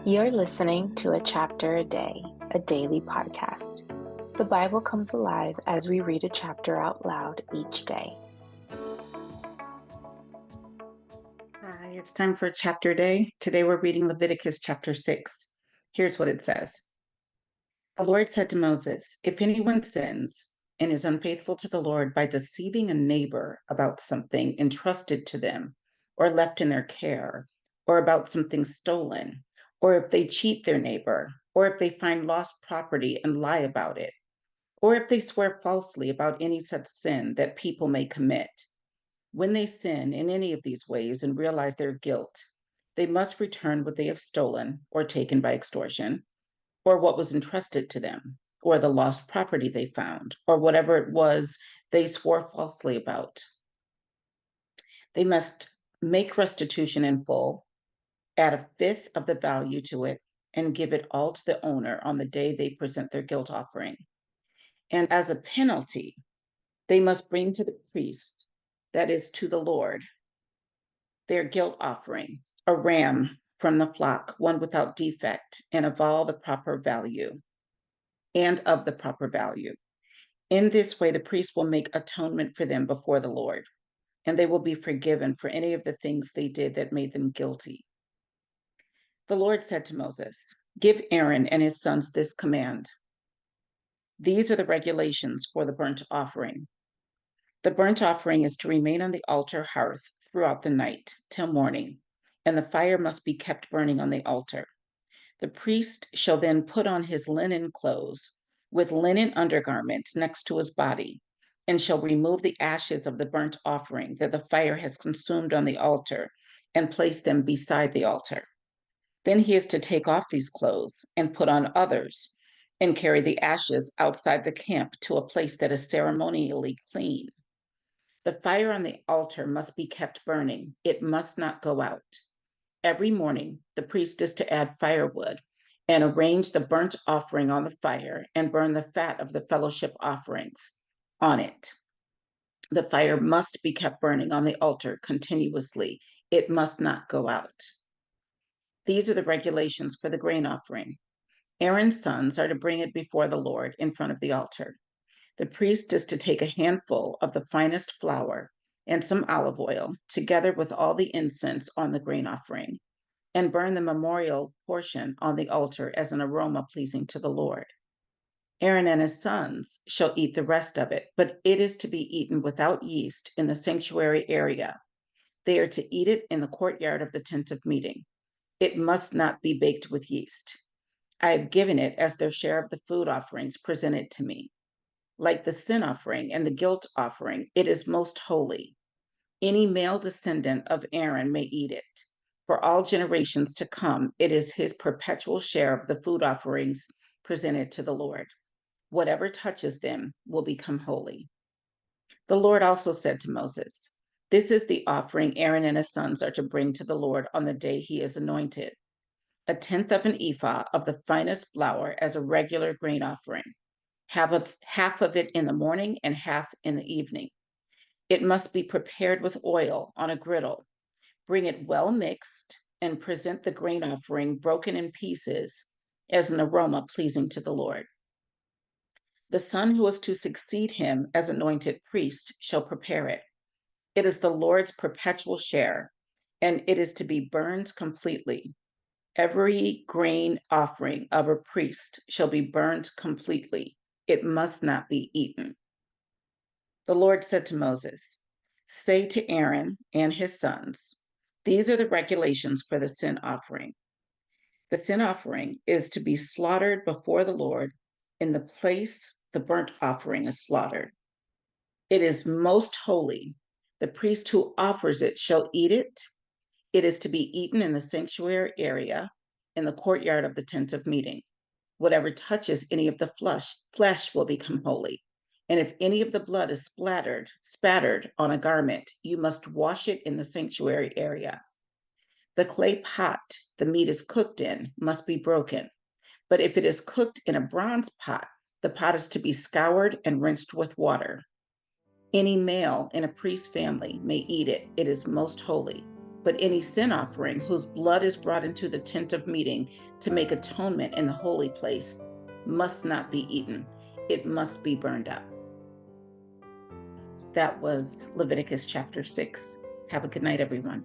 You're listening to A Chapter a Day, a daily podcast. The Bible comes alive as we read a chapter out loud each day. Hi, it's time for chapter day. Today we're reading Leviticus chapter 6. Here's what it says. The Lord said to Moses, if anyone sins and is unfaithful to the Lord by deceiving a neighbor about something entrusted to them or left in their care, or about something stolen, or if they cheat their neighbor, or if they find lost property and lie about it, or if they swear falsely about any such sin that people may commit, when they sin in any of these ways and realize their guilt, they must return what they have stolen or taken by extortion, or what was entrusted to them, or the lost property they found, or whatever it was they swore falsely about. They must make restitution in full, add a fifth of the value to it, and give it all to the owner on the day they present their guilt offering. And as a penalty, they must bring to the priest, that is, to the Lord, their guilt offering, a ram from the flock, one without defect, and of the proper value. In this way, the priest will make atonement for them before the Lord, and they will be forgiven for any of the things they did that made them guilty. The Lord said to Moses, give Aaron and his sons this command. These are the regulations for the burnt offering. The burnt offering is to remain on the altar hearth throughout the night till morning, and the fire must be kept burning on the altar. The priest shall then put on his linen clothes with linen undergarments next to his body, and shall remove the ashes of the burnt offering that the fire has consumed on the altar, and place them beside the altar. Then he is to take off these clothes and put on others, and carry the ashes outside the camp to a place that is ceremonially clean. The fire on the altar must be kept burning. It must not go out. Every morning, the priest is to add firewood and arrange the burnt offering on the fire and burn the fat of the fellowship offerings on it. The fire must be kept burning on the altar continuously. It must not go out. These are the regulations for the grain offering. Aaron's sons are to bring it before the Lord in front of the altar. The priest is to take a handful of the finest flour and some olive oil, together with all the incense on the grain offering, and burn the memorial portion on the altar as an aroma pleasing to the Lord. Aaron and his sons shall eat the rest of it, but it is to be eaten without yeast in the sanctuary area. They are to eat it in the courtyard of the tent of meeting. It must not be baked with yeast. I have given it as their share of the food offerings presented to me. Like the sin offering and the guilt offering, it is most holy. Any male descendant of Aaron may eat it. For all generations to come, it is his perpetual share of the food offerings presented to the Lord. Whatever touches them will become holy. The Lord also said to Moses, this is the offering Aaron and his sons are to bring to the Lord on the day he is anointed: a tenth of an ephah of the finest flour as a regular grain offering, half of it in the morning and half in the evening. It must be prepared with oil on a griddle. Bring it well mixed and present the grain offering broken in pieces as an aroma pleasing to the Lord. The son who is to succeed him as anointed priest shall prepare it. It is the Lord's perpetual share, and it is to be burned completely. Every grain offering of a priest shall be burned completely. It must not be eaten. The Lord said to Moses, say to Aaron and his sons, these are the regulations for the sin offering. The sin offering is to be slaughtered before the Lord in the place the burnt offering is slaughtered. It is most holy. The priest who offers it shall eat it. It is to be eaten in the sanctuary area in the courtyard of the tent of meeting. Whatever touches any of the flesh will become holy. And if any of the blood is spattered on a garment, you must wash it in the sanctuary area. The clay pot the meat is cooked in must be broken. But if it is cooked in a bronze pot, the pot is to be scoured and rinsed with water. Any male in a priest's family may eat it. It is most holy. But any sin offering whose blood is brought into the tent of meeting to make atonement in the holy place must not be eaten. It must be burned up. That was Leviticus chapter 6. Have a good night, everyone.